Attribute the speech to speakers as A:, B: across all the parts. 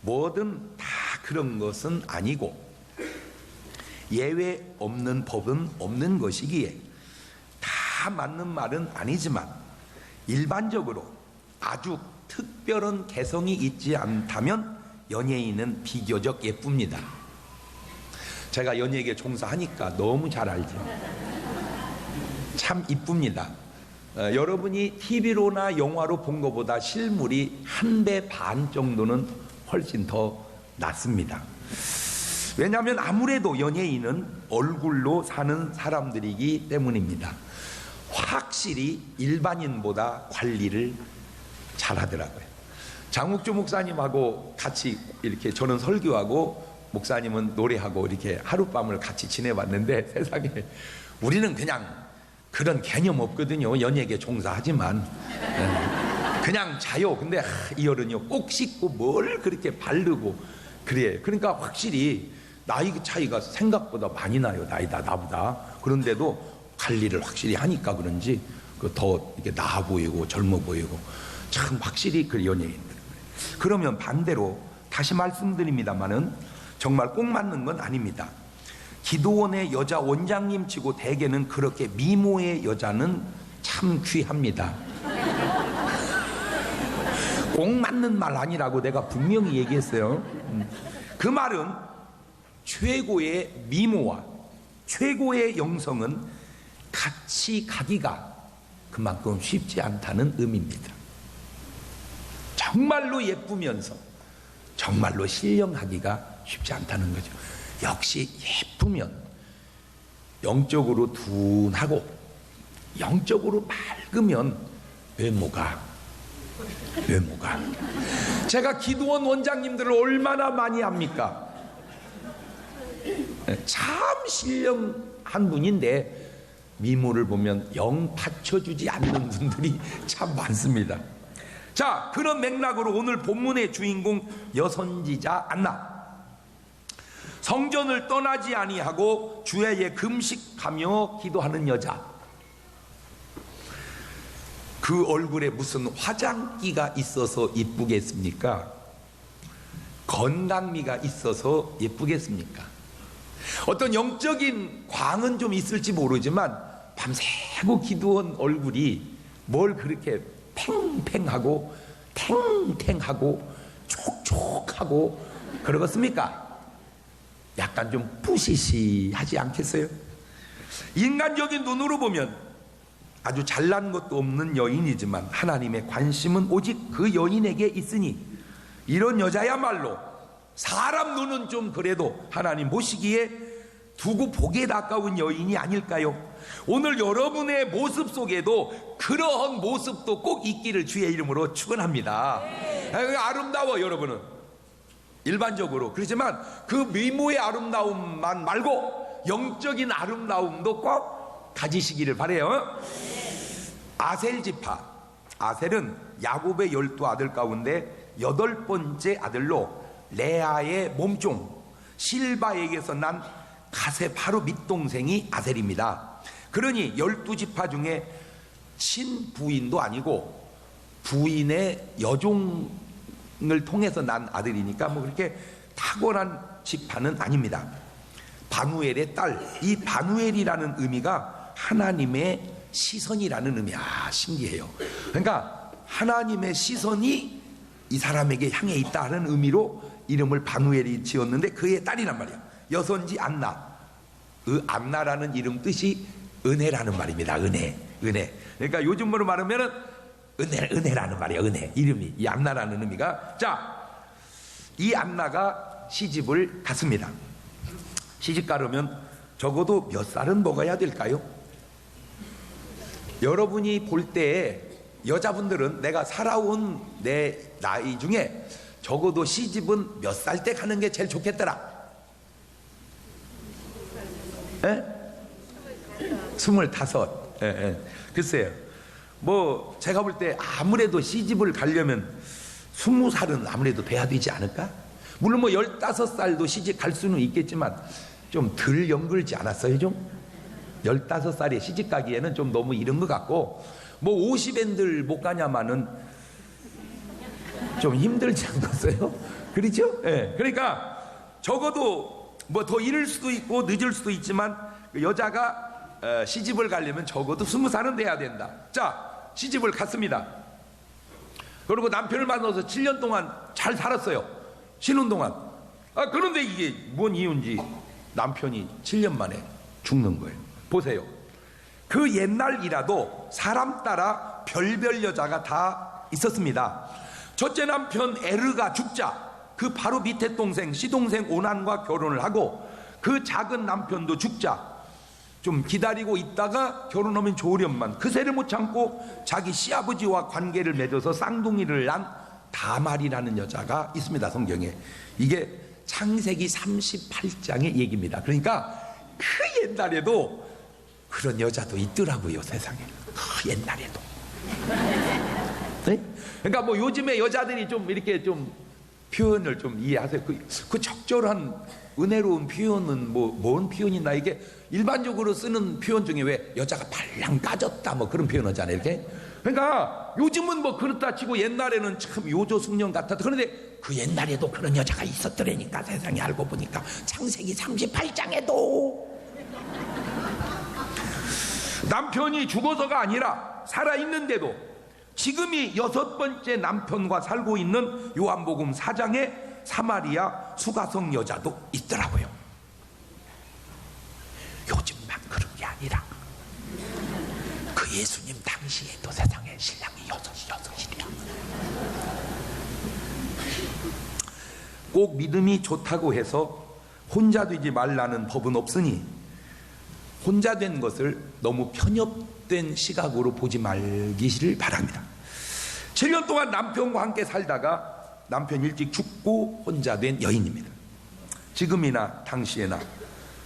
A: 뭐든 다 그런 것은 아니고 예외 없는 법은 없는 것이기에 다 맞는 말은 아니지만 일반적으로 아주 특별한 개성이 있지 않다면 연예인은 비교적 예쁩니다. 제가 연예계 종사하니까 너무 잘 알죠. 참 이쁩니다. 여러분이 TV로나 영화로 본 것보다 실물이 1배 반 정도는 훨씬 더 낫습니다. 왜냐하면 아무래도 연예인은 얼굴로 사는 사람들이기 때문입니다. 확실히 일반인보다 관리를 잘하더라고요. 장욱주 목사님하고 같이 이렇게 저는 설교하고 목사님은 노래하고 이렇게 하룻밤을 같이 지내봤는데 세상에 우리는 그냥 그런 개념 없거든요. 연예계 종사하지만 그냥 자요. 근데 이 어른이요 꼭 씻고 뭘 그렇게 바르고 그래. 그러니까 확실히 나이 차이가 생각보다 많이 나요. 나이다 나보다. 그런데도 관리를 확실히 하니까 그런지 더 이렇게 나아 보이고 젊어 보이고 참 확실히 그 연예인들. 그러면 반대로 다시 말씀드립니다마는 정말 꼭 맞는 건 아닙니다. 기도원의 여자 원장님 치고 대개는 그렇게 미모의 여자는 참 귀합니다. 꼭 맞는 말 아니라고 내가 분명히 얘기했어요. 그 말은 최고의 미모와 최고의 영성은 같이 가기가 그만큼 쉽지 않다는 의미입니다. 정말로 예쁘면서 정말로 신령하기가 쉽지 않다는 거죠. 역시 예쁘면 영적으로 둔하고 영적으로 맑으면 외모가 제가 기도원 원장님들을 얼마나 많이 압니까? 참 신령한 분인데 미모를 보면 영 받쳐주지 않는 분들이 참 많습니다. 자, 그런 맥락으로 오늘 본문의 주인공 여선지자 안나, 성전을 떠나지 아니하고 주야에 금식하며 기도하는 여자, 그 얼굴에 무슨 화장기가 있어서 예쁘겠습니까? 건강미가 있어서 예쁘겠습니까? 어떤 영적인 광은 좀 있을지 모르지만 밤새고 기도한 얼굴이 뭘 그렇게 팽팽하고 탱탱하고 촉촉하고 그러겠습니까? 약간 좀 부시시하지 않겠어요? 인간적인 눈으로 보면 아주 잘난 것도 없는 여인이지만 하나님의 관심은 오직 그 여인에게 있으니 이런 여자야말로 사람 눈은 좀 그래도 하나님 보시기에 두고 보기에 가까운 여인이 아닐까요? 오늘 여러분의 모습 속에도 그러한 모습도 꼭 있기를 주의 이름으로 축원합니다. 아름다워 여러분은 일반적으로 그렇지만 그 미모의 아름다움만 말고 영적인 아름다움도 꼭 가지시기를 바라요. 아셀 지파, 아셀은 야곱의 12아들 가운데 8번째 아들로 레아의 몸종 실바에게서 난 가세 바로 밑동생이 아셀입니다. 그러니 12지파 중에 친부인도 아니고 부인의 여종을 통해서 난 아들이니까 뭐 그렇게 탁월한 지파는 아닙니다. 바누엘의 딸, 이 바누엘이라는 의미가 하나님의 시선이라는 의미야. 신기해요. 그러니까 하나님의 시선이 이 사람에게 향해 있다는 의미로 이름을 바누엘이 지었는데 그의 딸이란 말이야. 여선지 안나. 안나라는 이름 뜻이 은혜라는 말입니다. 은혜. 그러니까 요즘으로 말하면은 은혜라는 말이에요. 은혜. 이름이 이 안나라는 의미가. 자, 이 안나가 시집을 갔습니다. 시집 가려면 적어도 몇 살은 먹어야 될까요? 여러분이 볼 때 여자분들은 내가 살아온 내 나이 중에 적어도 시집은 몇 살 때 가는 게 제일 좋겠더라? 25. 글쎄요. 뭐 제가 볼 때 아무래도 시집을 가려면 20살은 아무래도 돼야 되지 않을까? 물론 뭐 15살도 시집 갈 수는 있겠지만 좀 덜 연글지 않았어요 좀? 15살에 시집 가기에는 좀 너무 이른 것 같고 뭐 50엔들 못 가냐마는 좀 힘들지 않겠어요? 그렇죠? 예. 그러니까 적어도 뭐 더 이를 수도 있고 늦을 수도 있지만 그 여자가 시집을 가려면 적어도 20살은 돼야 된다. 자, 시집을 갔습니다. 그리고 남편을 만나서 7년 동안 잘 살았어요. 쉬는 동안. 그런데 이게 뭔 이유인지 남편이 7년 만에 죽는 거예요. 보세요. 그 옛날이라도 사람 따라 별별 여자가 다 있었습니다. 첫째 남편 에르가 죽자 그 바로 밑에 동생 시동생 오난과 결혼을 하고, 그 작은 남편도 죽자 좀 기다리고 있다가 결혼하면 좋으련만 그새를 못 참고 자기 시아버지와 관계를 맺어서 쌍둥이를 낳은 다말이라는 여자가 있습니다. 성경에. 이게 창세기 38장의 얘기입니다. 그러니까 그 옛날에도 그런 여자도 있더라고요. 세상에. 그 옛날에도. 네? 그러니까 뭐 요즘에 여자들이 좀 이렇게 좀 표현을 좀 이해하세요. 그 적절한 은혜로운 표현은 뭔 표현이나, 이게 일반적으로 쓰는 표현 중에 왜 여자가 발랑 까졌다 뭐 그런 표현 하잖아요. 이렇게. 그러니까 요즘은 뭐 그렇다 치고 옛날에는 참 요조숙녀 같았다. 그런데 그 옛날에도 그런 여자가 있었더라니까. 세상에 알고 보니까 창세기 38장에도 남편이 죽어서가 아니라 살아있는데도 지금이 6번째 남편과 살고 있는 요한복음 4장에 사마리아 수가성 여자도 있더라고요. 요즘만 그런 게 아니라 그 예수님 당시에도 세상에 신랑이 6이야. 꼭 믿음이 좋다고 해서 혼자 되지 말라는 법은 없으니 혼자 된 것을 너무 편협된 시각으로 보지 말기를 바랍니다. 7년 동안 남편과 함께 살다가 남편 일찍 죽고 혼자 된 여인입니다. 지금이나 당시에나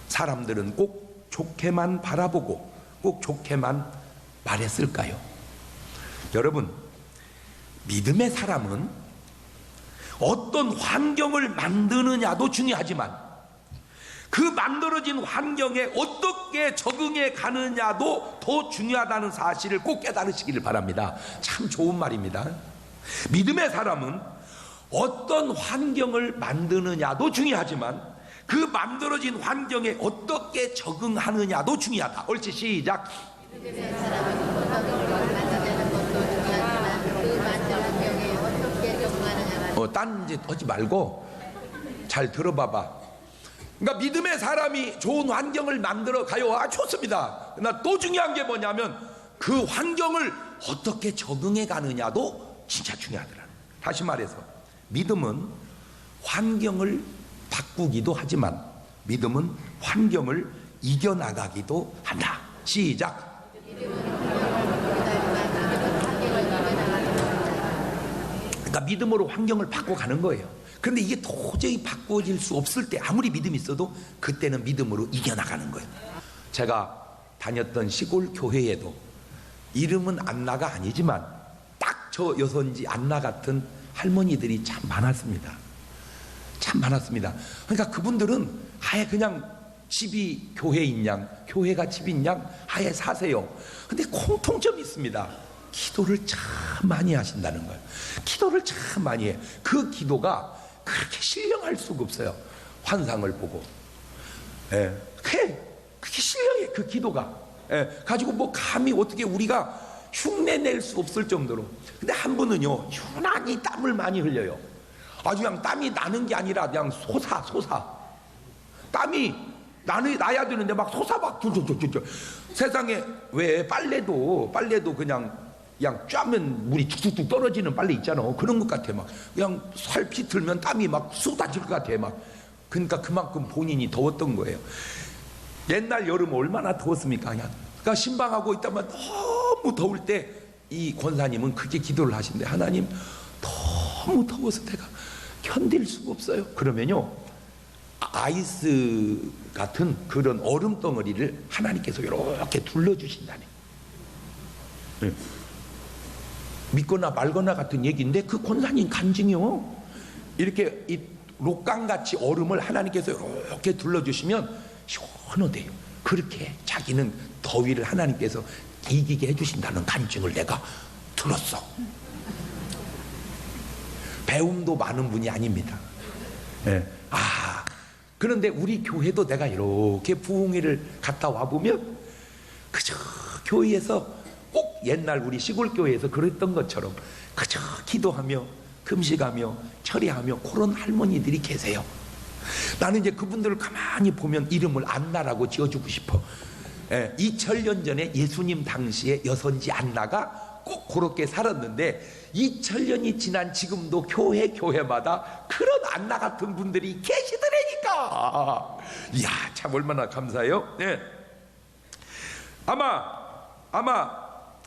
A: 사람들은 꼭 좋게만 바라보고 꼭 좋게만 말했을까요? 여러분, 믿음의 사람은 어떤 환경을 만드느냐도 중요하지만 그 만들어진 환경에 어떻게 적응해 가느냐도 더 중요하다는 사실을 꼭 깨달으시기를 바랍니다. 참 좋은 말입니다. 믿음의 사람은 어떤 환경을 만드느냐도 중요하지만 그 만들어진 환경에 어떻게 적응하느냐도 중요하다. 옳지, 시작.
B: 믿음의 사람은 어떤 환경을 만드냐는 것도 중요하지만 그 만든 환경에 어떻게 적응하느냐가
A: 딴짓 하지 말고 잘 들어봐봐. 그러니까 믿음의 사람이 좋은 환경을 만들어 가요. 좋습니다. 그러나 또 중요한 게 뭐냐면 그 환경을 어떻게 적응해 가느냐도 진짜 중요하더라. 다시 말해서 믿음은 환경을 바꾸기도 하지만 믿음은 환경을 이겨나가기도 한다. 시작. 그러니까 믿음으로 환경을 바꿔가는 거예요. 그런데 이게 도저히 바꿔질 수 없을 때 아무리 믿음이 있어도 그때는 믿음으로 이겨나가는 거예요. 제가 다녔던 시골 교회에도 이름은 안나가 아니지만 딱 저 여선지 안나 같은 할머니들이 참 많았습니다. 참 많았습니다. 그러니까 그분들은 아예 그냥 집이 교회인 양, 교회가 집인 양 아예 사세요. 근데 공통점이 있습니다. 기도를 참 많이 하신다는 거예요. 기도를 참 많이 해. 그 기도가 그렇게 신령할 수가 없어요. 환상을 보고. 그게 신령해, 그 기도가. 가지고 뭐 감히 어떻게 우리가 흉내낼 수 없을 정도로. 근데 한 분은요, 유난히 땀을 많이 흘려요. 아주 그냥 땀이 나는 게 아니라 그냥 솟아. 땀이 나야 되는데 막 솟아 막 세상에 왜 빨래도 그냥 짜면 물이 툭툭툭 떨어지는 빨래 있잖아. 그런 것 같아. 막 그냥 살피 들면 땀이 막 쏟아질 것 같아. 막 그러니까 그만큼 본인이 더웠던 거예요. 옛날 여름 얼마나 더웠습니까? 그러니까 신방하고 있다면 너무 더울 때 이 권사님은 그렇게 기도를 하신대. 하나님, 너무 더워서 내가 견딜 수가 없어요. 그러면요, 아이스 같은 그런 얼음 덩어리를 하나님께서 이렇게 둘러주신다네. 믿거나 말거나 같은 얘기인데 그 권사님 간증이요, 이렇게 이 록강같이 얼음을 하나님께서 이렇게 둘러주시면 시원하대요. 그렇게 자기는 더위를 하나님께서 이기게 해주신다는 간증을 내가 들었어. 배움도 많은 분이 아닙니다. 예. 그런데 우리 교회도 내가 이렇게 부흥회를 갔다 와보면 그저 교회에서 꼭 옛날 우리 시골 교회에서 그랬던 것처럼 그저 기도하며 금식하며 철회하며 그런 할머니들이 계세요. 나는 이제 그분들을 가만히 보면 이름을 안나라고 지어주고 싶어. 2000년 전에 예수님 당시에 여선지 안나가 꼭 그렇게 살았는데 2000년이 지난 지금도 교회마다 그런 안나 같은 분들이 계시더라니까. 이야, 참 얼마나 감사해요. 네. 아마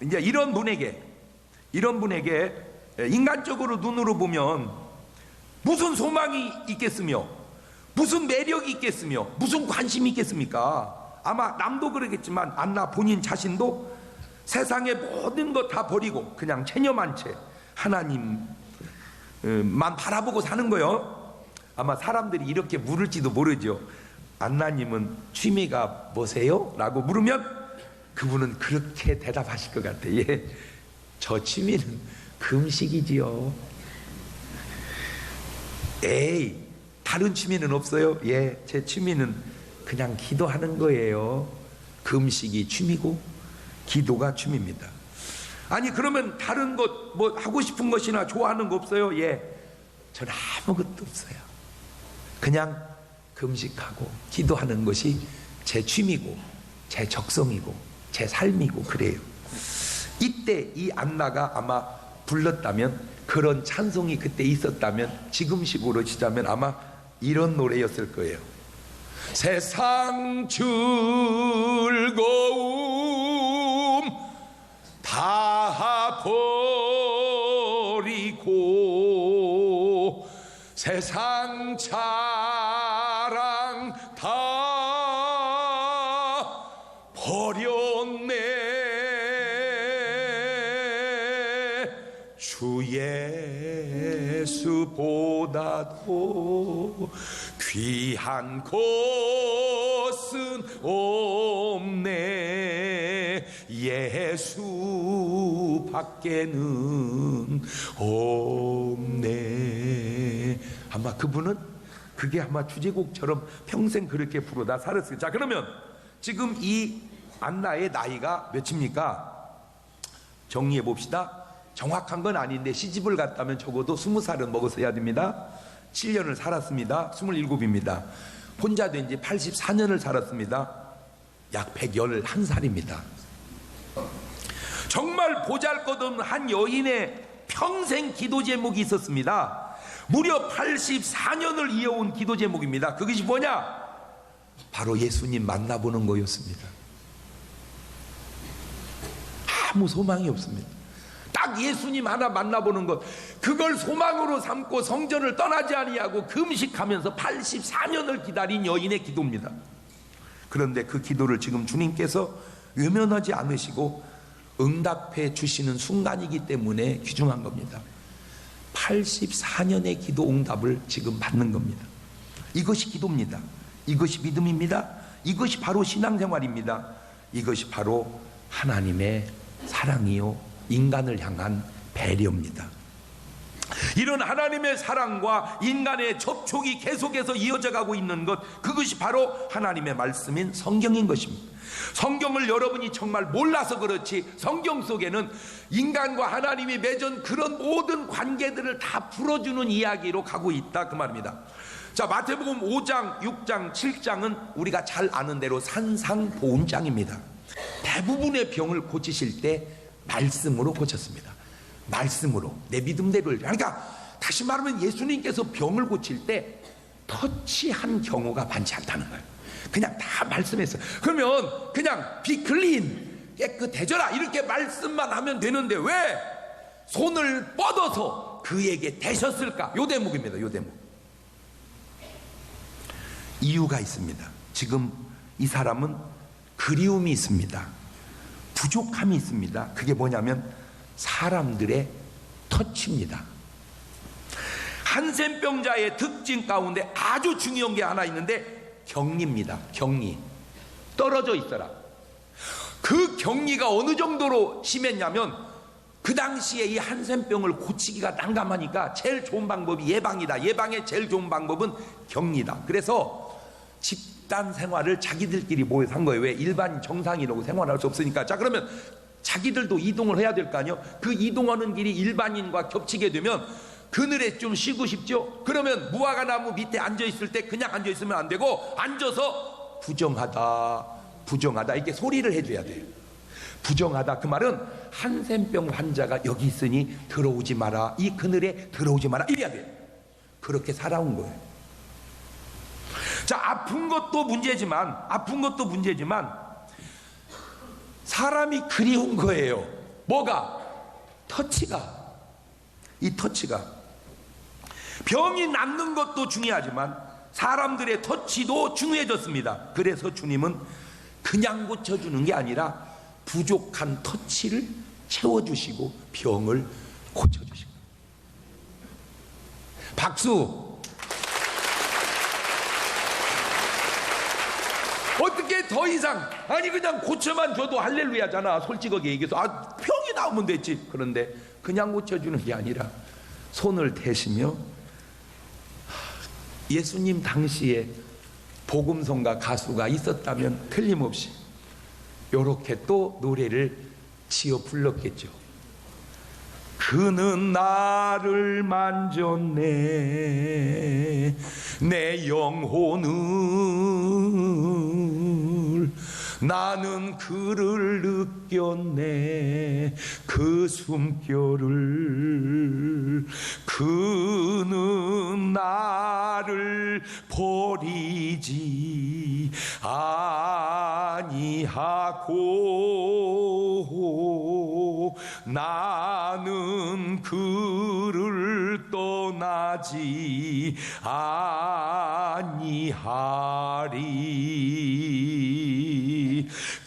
A: 이제 이런 분에게 인간적으로 눈으로 보면 무슨 소망이 있겠으며 무슨 매력이 있겠으며 무슨 관심이 있겠습니까? 아마 남도 그러겠지만 안나 본인 자신도 세상의 모든 것 다 버리고 그냥 체념한 채 하나님만 바라보고 사는 거요. 아마 사람들이 이렇게 물을지도 모르죠. 안나님은 취미가 뭐세요? 라고 물으면 그분은 그렇게 대답하실 것 같아요. 예, 저 취미는 금식이지요. 에이, 다른 취미는 없어요? 예, 제 취미는 그냥 기도하는 거예요. 금식이 취미고 기도가 취미입니다. 아니, 그러면 다른 것 뭐 하고 싶은 것이나 좋아하는 거 없어요? 예, 저는 아무것도 없어요. 그냥 금식하고 기도하는 것이 제 취미고 제 적성이고 제 삶이고 그래요. 이때 이 안나가 아마 불렀다면, 그런 찬송이 그때 있었다면, 지금식으로 치자면 아마 이런 노래였을 거예요. 세상 즐거움 다 버리고 세상 자랑 다 버렸네. 주 예수보다도 귀한 것은 없네. 예수밖에는 없네. 아마 그분은 그게 아마 주제곡처럼 평생 그렇게 부르다 살았어요. 자, 그러면 지금 이 안나의 나이가 몇입니까? 정리해 봅시다. 정확한 건 아닌데 시집을 갔다면 적어도 20살은 먹었어야 됩니다. 7년을 살았습니다. 27입니다. 혼자 된 지 84년을 살았습니다. 약 111살입니다. 정말 보잘것없는 한 여인의 평생 기도 제목이 있었습니다. 무려 84년을 이어온 기도 제목입니다. 그것이 뭐냐? 바로 예수님 만나보는 거였습니다. 아무 소망이 없습니다. 딱 예수님 하나 만나보는 것, 그걸 소망으로 삼고 성전을 떠나지 아니하고 금식하면서 84년을 기다린 여인의 기도입니다. 그런데 그 기도를 지금 주님께서 외면하지 않으시고 응답해 주시는 순간이기 때문에 귀중한 겁니다. 84년의 기도 응답을 지금 받는 겁니다. 이것이 기도입니다. 이것이 믿음입니다. 이것이 바로 신앙생활입니다. 이것이 바로 하나님의 사랑이요 인간을 향한 배려입니다. 이런 하나님의 사랑과 인간의 접촉이 계속해서 이어져 가고 있는 것, 그것이 바로 하나님의 말씀인 성경인 것입니다. 성경을 여러분이 정말 몰라서 그렇지 성경 속에는 인간과 하나님이 맺은 그런 모든 관계들을 다 풀어주는 이야기로 가고 있다, 그 말입니다. 자, 마태복음 5장, 6장, 7장은 우리가 잘 아는 대로 산상보훈장입니다. 대부분의 병을 고치실 때 말씀으로 고쳤습니다. 말씀으로, 내 믿음대로. 그러니까 다시 말하면 예수님께서 병을 고칠 때 터치한 경우가 많지 않다는 거예요. 그냥 다 말씀했어요. 그러면 그냥 비 클린, 깨끗해져라 이렇게 말씀만 하면 되는데 왜 손을 뻗어서 그에게 대셨을까? 요 대목입니다. 요 대목. 이유가 있습니다. 지금 이 사람은 그리움이 있습니다. 부족함이 있습니다. 그게 뭐냐면 사람들의 터치입니다. 한센병자의 특징 가운데 아주 중요한 게 하나 있는데 격리입니다. 격리. 떨어져 있어라. 그 격리가 어느 정도로 심했냐면 그 당시에 이 한센병을 고치기가 난감하니까 제일 좋은 방법이 예방이다. 예방의 제일 좋은 방법은 격리다. 그래서 집단 생활을 자기들끼리 모여서 한 거예요. 왜? 일반 정상인하고 생활할 수 없으니까. 자, 그러면 자기들도 이동을 해야 될 거 아니에요. 그 이동하는 길이 일반인과 겹치게 되면 그늘에 좀 쉬고 싶죠. 그러면 무화과 나무 밑에 앉아 있을 때 그냥 앉아 있으면 안 되고 앉아서 부정하다, 부정하다 이렇게 소리를 해줘야 돼요. 부정하다, 그 말은 한센병 환자가 여기 있으니 들어오지 마라, 이 그늘에 들어오지 마라 이래야 돼요. 그렇게 살아온 거예요. 자, 아픈 것도 문제지만 사람이 그리운 거예요. 뭐가? 터치가. 이 터치가. 병이 낫는 것도 중요하지만 사람들의 터치도 중요해졌습니다. 그래서 주님은 그냥 고쳐주는 게 아니라 부족한 터치를 채워주시고 병을 고쳐주시고. 박수. 어떻게 더 이상, 아니 그냥 고쳐만 줘도 할렐루야잖아. 솔직하게 얘기해서 병이 나오면 됐지. 그런데 그냥 고쳐주는 게 아니라 손을 대시며, 예수님 당시에 복음성가 가수가 있었다면 틀림없이 요렇게 또 노래를 지어 불렀겠죠. 그는 나를 만졌네, 내 영혼을, 나는 그를 느꼈네, 그 숨결을. 그는 나를 버리지 아니하고 나는 그를 떠나지 아니하리.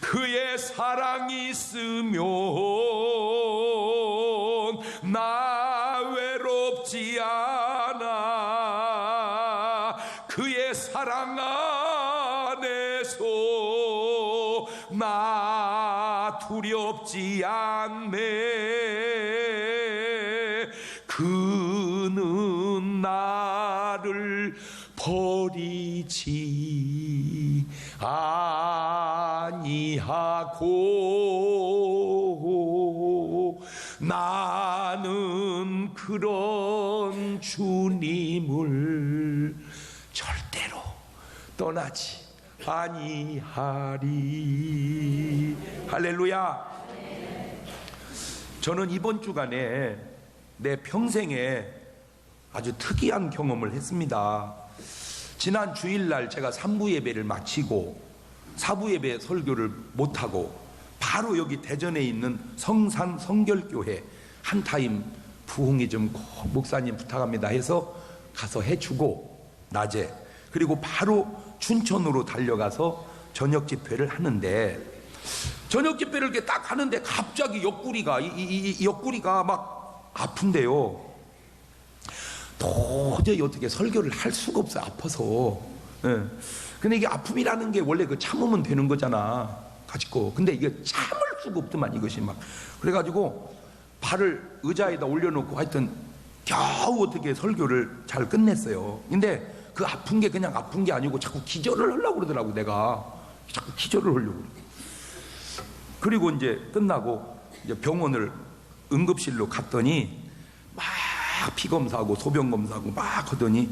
A: 그의 사랑이 있으면 나 외롭지 않아. 그의 사랑 안에서 나 두렵지 않네. 그는 나를 버리지 아니하고 나는 그런 주님을 절대로 떠나지 아니하리. 할렐루야. 저는 이번 주간에 내 평생에 아주 특이한 경험을 했습니다. 지난 주일날 제가 3부 예배를 마치고 4부 예배 설교를 못하고 바로 여기 대전에 있는 성산 성결교회 한타임 부흥이 좀 목사님 부탁합니다 해서 가서 해주고 낮에, 그리고 바로 춘천으로 달려가서 저녁 집회를 하는데, 저녁 집회를 이렇게 딱 하는데 갑자기 옆구리가 이 옆구리가 막 아픈데요. 도저히 어떻게 설교를 할 수가 없어요. 아파서. 예. 근데 이게 아픔이라는 게 원래 그 참으면 되는 거잖아. 가지고. 근데 이게 참을 수가 없더만 이것이 막. 그래가지고 발을 의자에다 올려놓고 하여튼 겨우 어떻게 설교를 잘 끝냈어요. 근데 그 아픈 게 그냥 아픈 게 아니고 자꾸 기절을 하려고 그러더라고. 내가 자꾸 기절을 하려고. 그리고 이제 끝나고 이제 병원을 응급실로 갔더니 막 피검사하고 소변검사하고 막 하더니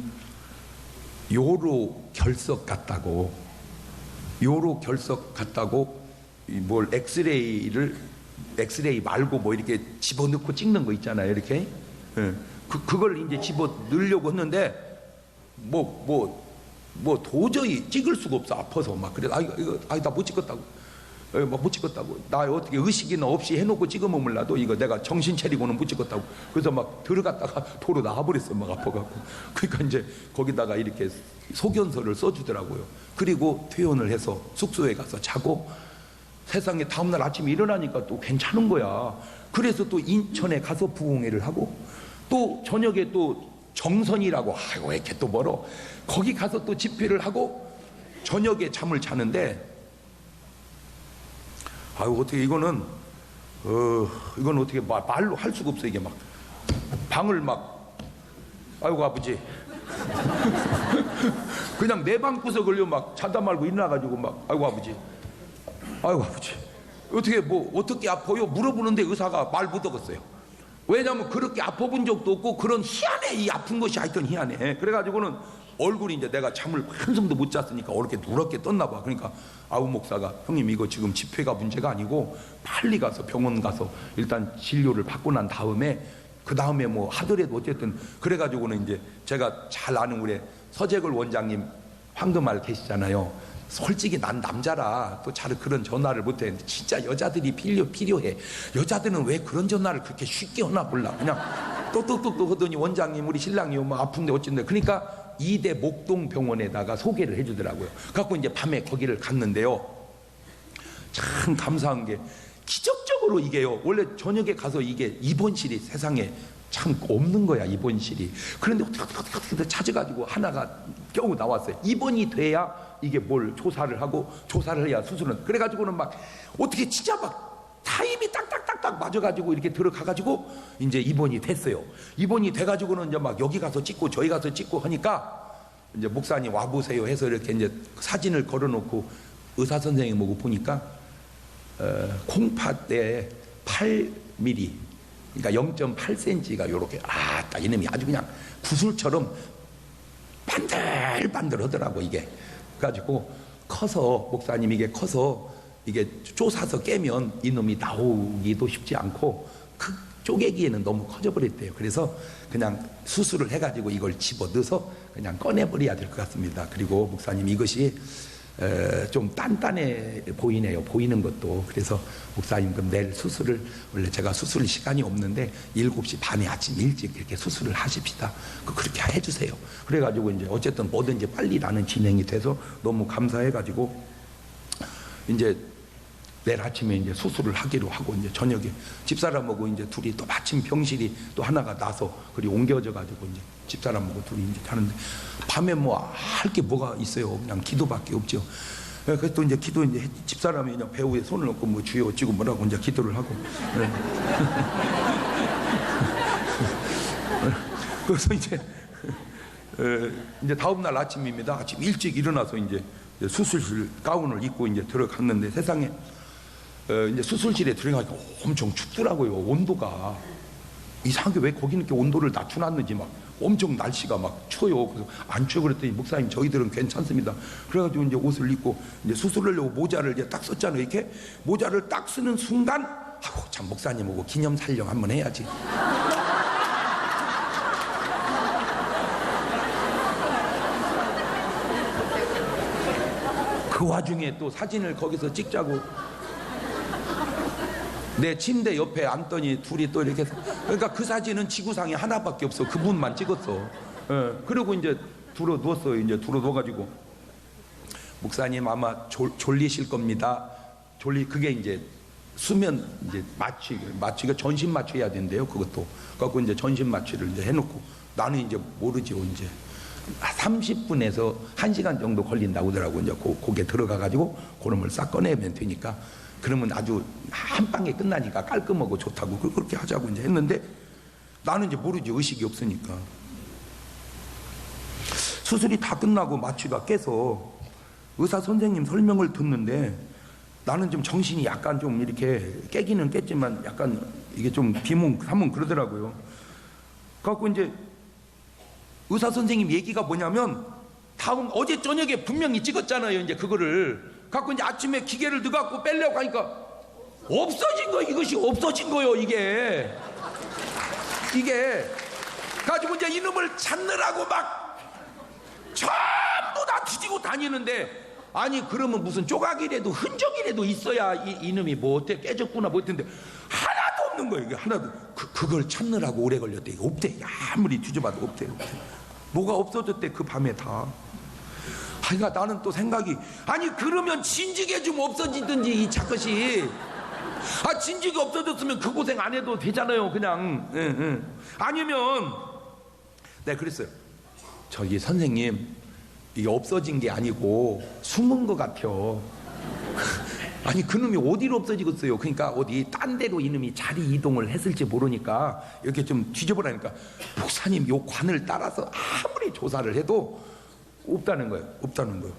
A: 요로 결석 같다고, 요로 결석 같다고 뭘 엑스레이 말고 뭐 이렇게 집어넣고 찍는 거 있잖아요. 이렇게. 예. 그걸 이제 집어 넣으려고 했는데 뭐 도저히 찍을 수가 없어. 아파서 막. 그래. 이거 나 못 찍었다고. 못 찍었다고. 나 어떻게 의식이나 없이 해놓고 찍으면 몰라도 이거 내가 정신 차리고는 못 찍었다고. 그래서 막 들어갔다가 도로 나와버렸어. 막 아파갖고. 그러니까 이제 거기다가 이렇게 소견서를 써주더라고요. 그리고 퇴원을 해서 숙소에 가서 자고, 세상에 다음날 아침에 일어나니까 또 괜찮은 거야. 그래서 또 인천에 가서 부흥회를 하고, 또 저녁에 또 정선이라고, 아이고 왜 이렇게 또 멀어, 거기 가서 또 집회를 하고 저녁에 잠을 자는데, 아유 어떻게 이거는 이건 어떻게 말로 할 수가 없어. 이게 막 방을 막, 아이고 아버지 그냥 내 방구석을요 막 자다 말고 일어나가지고 막, 아이고 아버지 어떻게 어떻게 아파요 물어보는데 의사가 말 못하겠어요. 왜냐면 그렇게 아파본 적도 없고, 그런 희한해. 이 아픈 것이 하여튼 희한해. 그래가지고는 얼굴이 이제 내가 잠을 한숨도 못 잤으니까 어렵게 누렇게 떴나 봐. 그러니까 아우 목사가, 형님 이거 지금 집회가 문제가 아니고 빨리 가서 병원 가서 일단 진료를 받고 난 다음에 그 다음에 뭐 하더라도 어쨌든, 그래가지고는 이제 제가 잘 아는 우리 서재걸 원장님 황금알 계시잖아요. 솔직히 난 남자라 또 잘 그런 전화를 못해. 진짜 여자들이 필요해. 여자들은 왜 그런 전화를 그렇게 쉽게 하나 몰라. 그냥 똑똑똑똑 하더니 원장님 우리 신랑이 뭐 아픈데 어쩐데. 그러니까 이대 목동병원에다가 소개를 해주더라고요. 그래갖고 이제 밤에 거기를 갔는데요, 참 감사한 게 기적적으로 이게요, 원래 저녁에 가서 이게 입원실이 세상에 참 없는 거야, 입원실이. 그런데 어떻게 찾아가지고 하나가 겨우 나왔어요. 입원이 돼야 이게 뭘 조사를 하고, 조사를 해야 수술은. 그래가지고는 막 어떻게 진짜 막 타임이 딱딱딱딱 맞아가지고 이렇게 들어가가지고 이제 입원이 됐어요. 입원이 돼가지고는 이제 막 여기 가서 찍고 저기 가서 찍고 하니까 이제 목사님 와보세요 해서 이렇게 이제 사진을 걸어놓고 의사 선생님하고 보니까 콩팥에 8mm, 그러니까 0.8cm가 요렇게, 딱 이놈이 아주 그냥 구슬처럼 반들반들하더라고 이게. 그래가지고 커서, 목사님 이게 커서 이게 쪼사서 깨면 이놈이 나오기도 쉽지 않고 그 쪼개기에는 너무 커져버렸대요. 그래서 그냥 수술을 해가지고 이걸 집어넣어서 그냥 꺼내버려야 될 것 같습니다. 그리고 목사님 이것이 좀 단단해 보이네요, 보이는 것도. 그래서 목사님 그럼 내일 수술을, 원래 제가 수술 시간이 없는데 7시 반에 아침 일찍 이렇게 수술을 하십시다, 그렇게 해주세요. 그래가지고 이제 어쨌든 뭐든지 빨리 나는 진행이 돼서 너무 감사해가지고 이제 내일 아침에 이제 수술을 하기로 하고, 이제 저녁에 집사람하고 이제 둘이 또 마침 병실이 또 하나가 나서 그리 옮겨져 가지고 이제 집사람하고 둘이 이제 자는데, 밤에 뭐 할 게 뭐가 있어요. 그냥 기도밖에 없죠. 그래서 또 이제 기도, 이제 집사람이 그냥 배우에 손을 얹고 뭐 주여 어찌고 뭐라고 이제 기도를 하고. 네. 그래서 이제 다음 날 아침입니다. 아침 일찍 일어나서 이제 수술실 가운을 입고 이제 들어갔는데, 세상에 이제 수술실에 들어가니까 엄청 춥더라고요. 온도가 이상하게, 왜 거기는 이렇게 온도를 낮춰놨는지 막 엄청 날씨가 막 추워요. 그래서 안 추워 그랬더니 목사님 저희들은 괜찮습니다. 그래가지고 이제 옷을 입고 이제 수술을 하려고 모자를 이제 딱 썼잖아요. 이렇게 모자를 딱 쓰는 순간, 아이고 참 목사님하고 기념 촬영 한번 해야지. 그 와중에 또 사진을 거기서 찍자고 내 침대 옆에 앉더니 둘이 또 이렇게, 그러니까 그 사진은 지구상에 하나밖에 없어. 그분만 찍었어. 그리고 이제 들어 누웠어요. 이제 들어 누워가지고 목사님 아마 졸리실 겁니다. 그게 이제 수면 이제 마취가 전신 마취해야 된대요. 그것도. 그래갖고 이제 전신 마취를 이제 해놓고, 나는 이제 모르지 이제 30분에서 1시간 정도 걸린다고 하더라고. 이제 거기에 들어가가지고 그놈을 싹 꺼내면 되니까, 그러면 아주 한 방에 끝나니까 깔끔하고 좋다고 그렇게 하자고 이제 했는데, 나는 이제 모르지, 의식이 없으니까. 수술이 다 끝나고 마취가 깨서 의사 선생님 설명을 듣는데, 나는 좀 정신이 약간 좀 이렇게 깨기는 깼지만 약간 이게 좀 비몽사몽 그러더라고요. 그래갖고 이제 의사 선생님 얘기가 뭐냐면, 어제 저녁에 분명히 찍었잖아요. 이제 그거를 갖고 이제 아침에 기계를 넣어갖고 빼려고 하니까 없어진 거, 이것이 없어진 거요. 이게 가지고 이제 이놈을 찾느라고 막 전부 다 뒤지고 다니는데, 아니 그러면 무슨 조각이라도 흔적이라도 있어야 이놈이 뭐 어때 깨졌구나 뭐 했는데 하나도 없는 거예요. 이게 하나도. 그걸 찾느라고 오래 걸렸대. 이게 없대. 아무리 뒤져봐도 없대. 뭐가 없어졌대 그 밤에 다. 그러니까 나는 또 생각이, 아니 그러면 진즉에 좀 없어지든지 이 착것이. 진즉이 없어졌으면 그 고생 안 해도 되잖아요. 그냥. 아니면 내가 그랬어요. 저기 선생님, 이게 없어진 게 아니고 숨은 것 같아요. 아니 그놈이 어디로 없어지겠어요. 그러니까 어디 딴 데로 이놈이 자리 이동을 했을지 모르니까 이렇게 좀 뒤져보라니까 목사님 요 관을 따라서 아무리 조사를 해도 없다는 거예요. 없다는 거예요.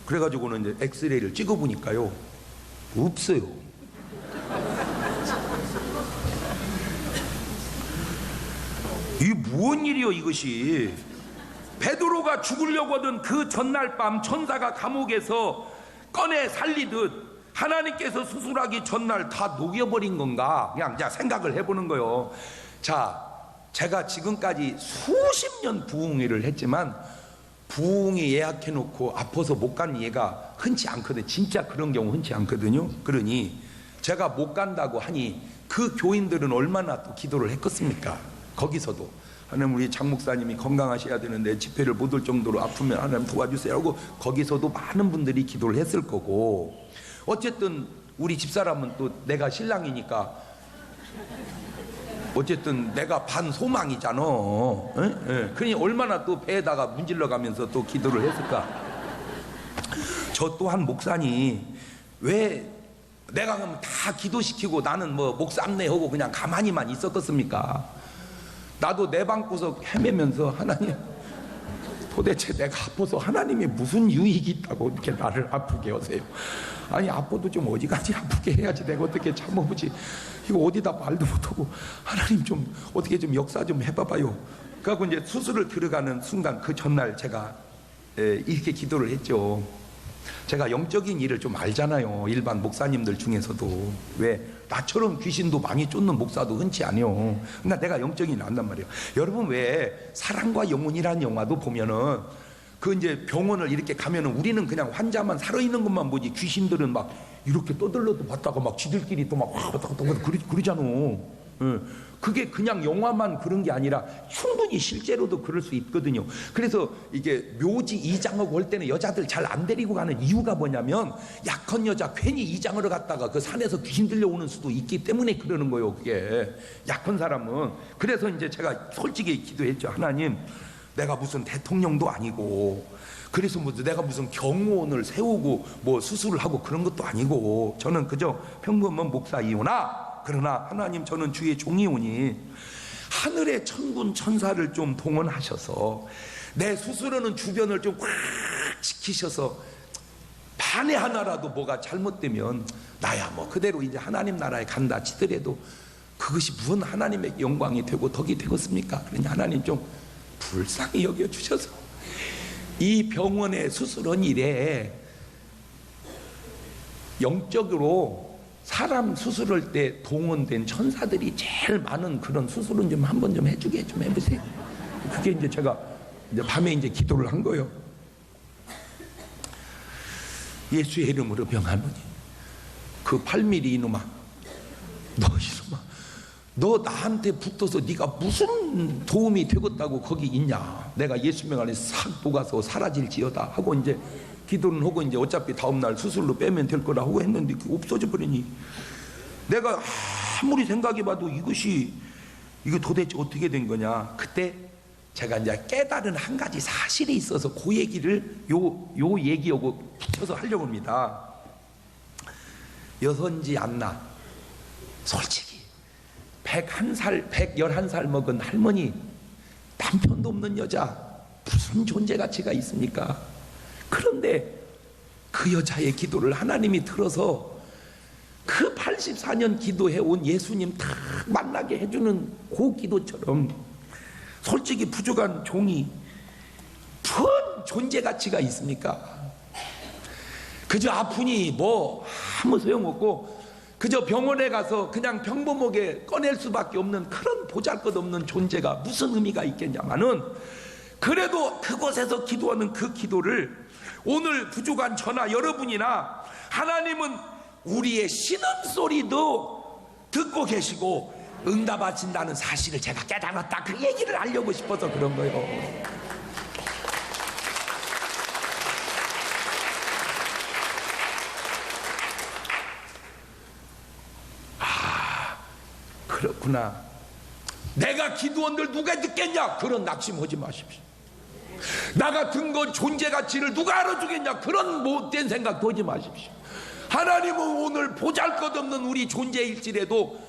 A: 그래가지고는 이제 엑스레이를 찍어보니까요 없어요. 이게 무슨 일이요 이것이. 베드로가 죽으려고 하던 그 전날 밤 천사가 감옥에서 꺼내 살리듯 하나님께서 수술하기 전날 다 녹여버린 건가? 그냥 생각을 해보는 거예요. 자, 제가 지금까지 수십 년 부흥회를 했지만 부흥회 예약해놓고 아파서 못 간 예가 흔치 않거든요. 진짜 그런 경우 흔치 않거든요. 그러니 제가 못 간다고 하니 그 교인들은 얼마나 또 기도를 했겠습니까? 거기서도 하나님 우리 장 목사님이 건강하셔야 되는데 집회를 못 올 정도로 아프면 하나님 도와주세요 하고 거기서도 많은 분들이 기도를 했을 거고, 어쨌든 우리 집사람은 또 내가 신랑이니까 어쨌든 내가 반 소망이잖아. 그러니 얼마나 또 배에다가 문질러 가면서 또 기도를 했을까. 저 또한 목사니 왜 내가 그러면 다 기도시키고 나는 뭐 목삼내하고 그냥 가만히만 있었겠습니까? 나도 내 방구석 헤매면서 하나님 도대체 내가 아파서 하나님이 무슨 유익이 있다고 이렇게 나를 아프게 하세요. 아니 아파도 좀 어디까지 아프게 해야지 내가 어떻게 참아보지. 이거 어디다 말도 못하고 하나님 좀 어떻게 좀 역사 좀 해봐봐요. 그래갖고 이제 수술을 들어가는 순간 그 전날 제가 이렇게 기도를 했죠. 제가 영적인 일을 좀 알잖아요. 일반 목사님들 중에서도. 왜 나처럼 귀신도 많이 쫓는 목사도 흔치 않아요. 그러니까 내가 영적인 일 안단 말이에요. 여러분 왜 사랑과 영혼이라는 영화도 보면은 그 이제 병원을 이렇게 가면은 우리는 그냥 환자만 살아있는 것만 보지 귀신들은 막 이렇게 떠들러도 봤다가 막 지들끼리 또 막 왔다 갔다 그러잖아. 그게 그냥 영화만 그런 게 아니라 충분히 실제로도 그럴 수 있거든요. 그래서 이게 묘지 이장하고 할 때는 여자들 잘 안 데리고 가는 이유가 뭐냐면 약한 여자 괜히 이장하러 갔다가 그 산에서 귀신 들려오는 수도 있기 때문에 그러는 거예요. 그게 약한 사람은. 그래서 이제 제가 솔직히 기도했죠. 하나님 내가 무슨 대통령도 아니고 그래서 뭐 내가 무슨 경호원을 세우고 뭐 수술을 하고 그런 것도 아니고 저는 그저 평범한 목사이오나, 그러나 하나님 저는 주의 종이오니 하늘의 천군 천사를 좀 동원하셔서 내 수술하는 주변을 좀 꽉 지키셔서 만에 하나라도 뭐가 잘못되면 나야 뭐 그대로 이제 하나님 나라에 간다 치더라도 그것이 무슨 하나님의 영광이 되고 덕이 되겠습니까? 그러니 하나님 좀 불쌍히 여겨주셔서 이 병원에 수술한 일에 영적으로 사람 수술할 때 동원된 천사들이 제일 많은 그런 수술은 좀 한번 좀 해주게 좀 해보세요. 그게 이제 제가 이제 밤에 이제 기도를 한 거예요. 예수의 이름으로 병하노니 그 8mm 이놈아, 너 나한테 붙어서 네가 무슨 도움이 되겠다고 거기 있냐. 내가 예수 명 안에 싹 녹아서 사라질지어다 하고 이제 기도는 하고 이제 어차피 다음날 수술로 빼면 될 거라 하고 했는데 없어져 버리니 내가 아무리 생각해봐도 이게 도대체 어떻게 된 거냐. 그때 제가 이제 깨달은 한 가지 사실이 있어서 그 얘기를 요 얘기하고 붙여서 하려고 합니다. 여선지 않나 솔직히 111살 먹은 할머니, 남편도 없는 여자 무슨 존재 가치가 있습니까? 그런데 그 여자의 기도를 하나님이 들어서 그 84년 기도해온 예수님 딱 만나게 해주는 그 기도처럼 솔직히 부족한 종이 무슨 존재 가치가 있습니까? 그저 아프니 뭐 아무 소용없고 그저 병원에 가서 그냥 평범하게 꺼낼 수밖에 없는 그런 보잘것없는 존재가 무슨 의미가 있겠냐마는, 그래도 그곳에서 기도하는 그 기도를 오늘 부족한 저나 여러분이나 하나님은 우리의 신음소리도 듣고 계시고 응답하신다는 사실을 제가 깨달았다. 그 얘기를 알려고 싶어서 그런 거예요. 그렇구나. 내가 기도원들 누가 듣겠냐? 그런 낙심하지 마십시오. 나 같은 건 존재 가치를 누가 알아주겠냐? 그런 못된 생각도 하지 마십시오. 하나님은 오늘 보잘것없는 우리 존재일지라도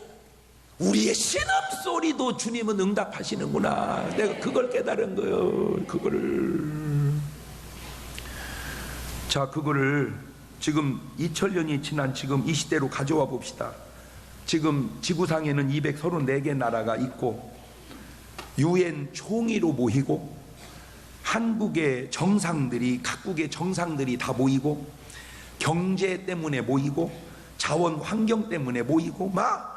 A: 우리의 신음소리도 주님은 응답하시는구나. 내가 그걸 깨달은 거예요. 그거를 지금 2000년이 지난 지금 이 시대로 가져와 봅시다. 지금 지구상에는 234개 나라가 있고 UN 총회로 모이고 한국의 정상들이, 각국의 정상들이 다 모이고 경제 때문에 모이고 자원 환경 때문에 모이고 막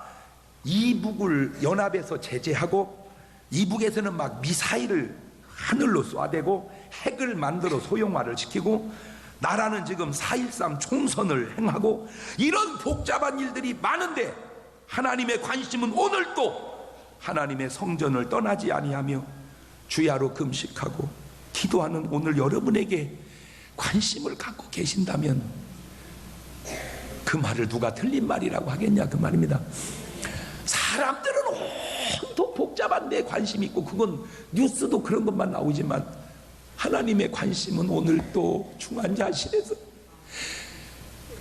A: 이북을 연합해서 제재하고 이북에서는 막 미사일을 하늘로 쏴대고 핵을 만들어 소형화를 시키고 나라는 지금 4.13 총선을 행하고 이런 복잡한 일들이 많은데 하나님의 관심은 오늘도 하나님의 성전을 떠나지 아니하며 주야로 금식하고 기도하는 오늘 여러분에게 관심을 갖고 계신다면 그 말을 누가 틀린 말이라고 하겠냐 그 말입니다. 사람들은 온통 복잡한 데 관심이 있고 그건 뉴스도 그런 것만 나오지만 하나님의 관심은 오늘 또 중환자실에서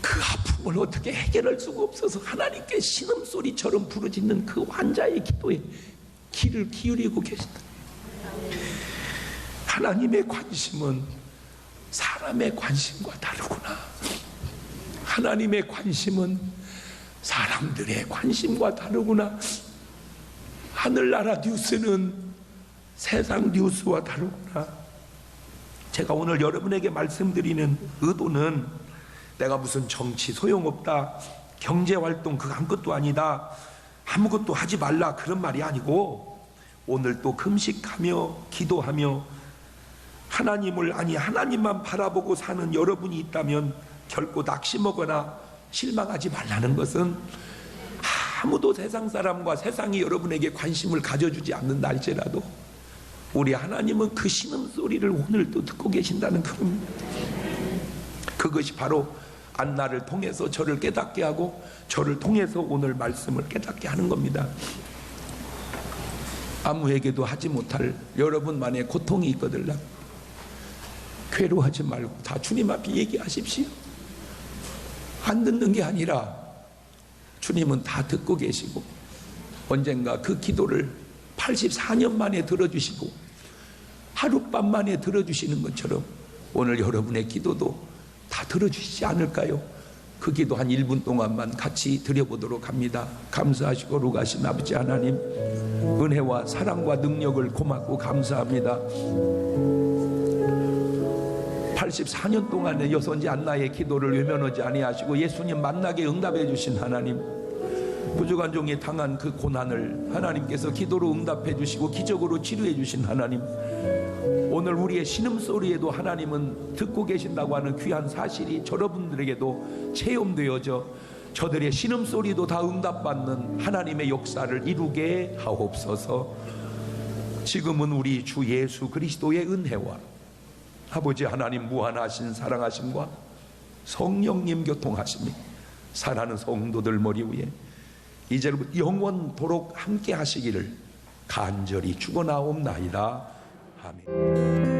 A: 그 아픔을 어떻게 해결할 수가 없어서 하나님께 신음소리처럼 부르짖는 그 환자의 기도에 귀를 기울이고 계신다. 하나님의 관심은 사람의 관심과 다르구나. 하나님의 관심은 사람들의 관심과 다르구나. 하늘나라 뉴스는 세상 뉴스와 다르구나. 제가 오늘 여러분에게 말씀드리는 의도는 내가 무슨 정치 소용없다, 경제활동 그거 아무것도 아니다, 아무것도 하지 말라 그런 말이 아니고 오늘 또 금식하며 기도하며 하나님을 하나님만 바라보고 사는 여러분이 있다면 결코 낙심하거나 실망하지 말라는 것은 아무도 세상 사람과 세상이 여러분에게 관심을 가져주지 않는다 할지라도 우리 하나님은 그 신음소리를 오늘도 듣고 계신다는 겁니다. 그것이 바로 안나를 통해서 저를 깨닫게 하고 저를 통해서 오늘 말씀을 깨닫게 하는 겁니다. 아무에게도 하지 못할 여러분만의 고통이 있거든요. 괴로워하지 말고 다 주님 앞에 얘기하십시오. 안 듣는 게 아니라 주님은 다 듣고 계시고 언젠가 그 기도를 84년 만에 들어주시고 하룻밤 만에 들어주시는 것처럼 오늘 여러분의 기도도 다 들어주시지 않을까요? 그 기도 한 1분 동안만 같이 드려보도록 합니다. 감사하시고 거룩하신 아버지 하나님, 은혜와 사랑과 능력을 고맙고 감사합니다. 84년 동안의 여선지 안나의 기도를 외면하지 아니하시고 예수님 만나게 응답해 주신 하나님, 부족한 종이 당한 그 고난을 하나님께서 기도로 응답해 주시고 기적으로 치료해 주신 하나님, 오늘 우리의 신음소리에도 하나님은 듣고 계신다고 하는 귀한 사실이 여러분들에게도 체험되어져 저들의 신음소리도 다 응답받는 하나님의 역사를 이루게 하옵소서. 지금은 우리 주 예수 그리스도의 은혜와 아버지 하나님 무한하신 사랑하심과 성령님 교통하심이 사랑하는 성도들 머리 위에 이제부터 영원토록 함께 하시기를 간절히 축원하옵나이다. 아멘.